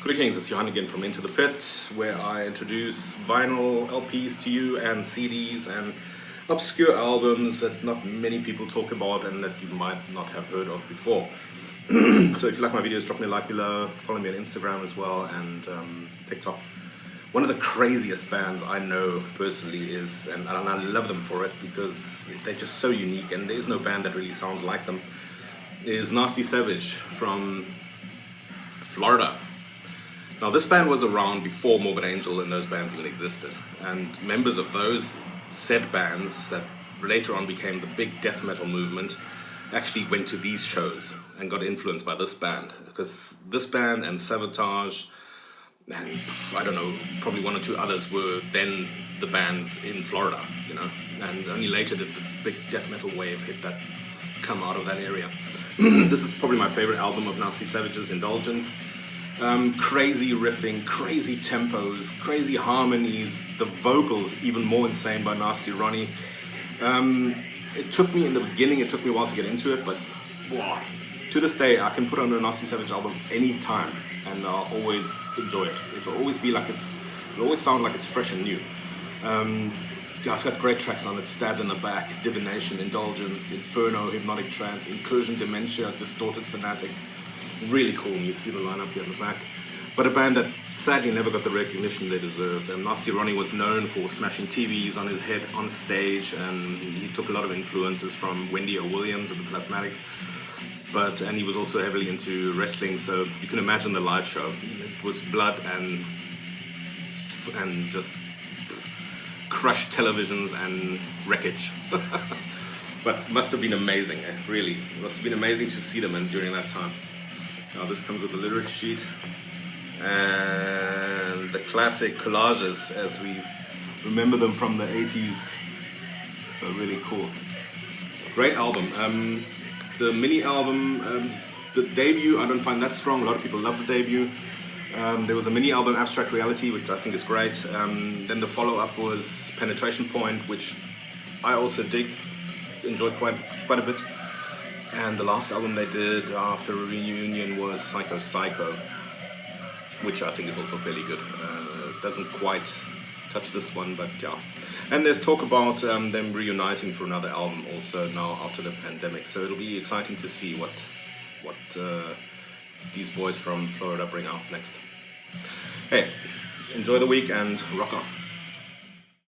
Greetings, it's Johan again from Into the Pit, where I introduce vinyl LPs to you and CDs and obscure albums that not many people talk about and that you might not have heard of before. So if you like my videos, drop me a like below, follow me on Instagram as well and TikTok. One of the craziest bands I know personally is, and I love them for it because they're just so unique and there is no band that really sounds like them, is Nasty Savage from Florida. Now this band was around before Morbid Angel and those bands even existed, and members of those said bands that later on became the big death metal movement actually went to these shows and got influenced by this band, because this band and Sabotage and I don't know, probably one or two others were then the bands in Florida, you know, and only later did the big death metal wave hit that come out of that area. This is probably my favorite album of Nasty Savage's, Indulgence. Crazy riffing, crazy tempos, crazy harmonies, the vocals even more insane by Nasty Ronnie. It took me in the beginning, it took me a while to get into it, but wow, to this day I can put on a Nasty Savage album anytime and I'll always enjoy it. It'll always be like it'll always sound like it's fresh and new. Yeah, it's got great tracks on it: Stabbed in the Back, Divination, Indulgence, Inferno, Hypnotic Trance, Incursion, Dementia, Distorted Fanatic. Really cool, and you see the lineup here on the back. But a band that sadly never got the recognition they deserved. Nasty Ronnie was known for smashing TVs on his head on stage, and he took a lot of influences from Wendy O. Williams and the Plasmatics. And he was also heavily into wrestling, so you can imagine the live show. It was blood and just crushed televisions and wreckage. But must have been amazing, really. It must have been amazing to see them during that time. Now this comes with the lyric sheet and the classic collages as we remember them from the 80s. So really cool. Great album. The mini album, the debut, I don't find that strong. A lot of people love the debut. There was a mini album, Abstract Reality, which I think is great. Then the follow-up was Penetration Point, which I also enjoyed quite a bit. And the last album they did after a reunion was Psycho Psycho, which I think is also fairly good. Doesn't quite touch this one, but yeah. And there's talk about them reuniting for another album also now after the pandemic. So it'll be exciting to see what these boys from Florida bring out next. Hey, enjoy the week and rock on.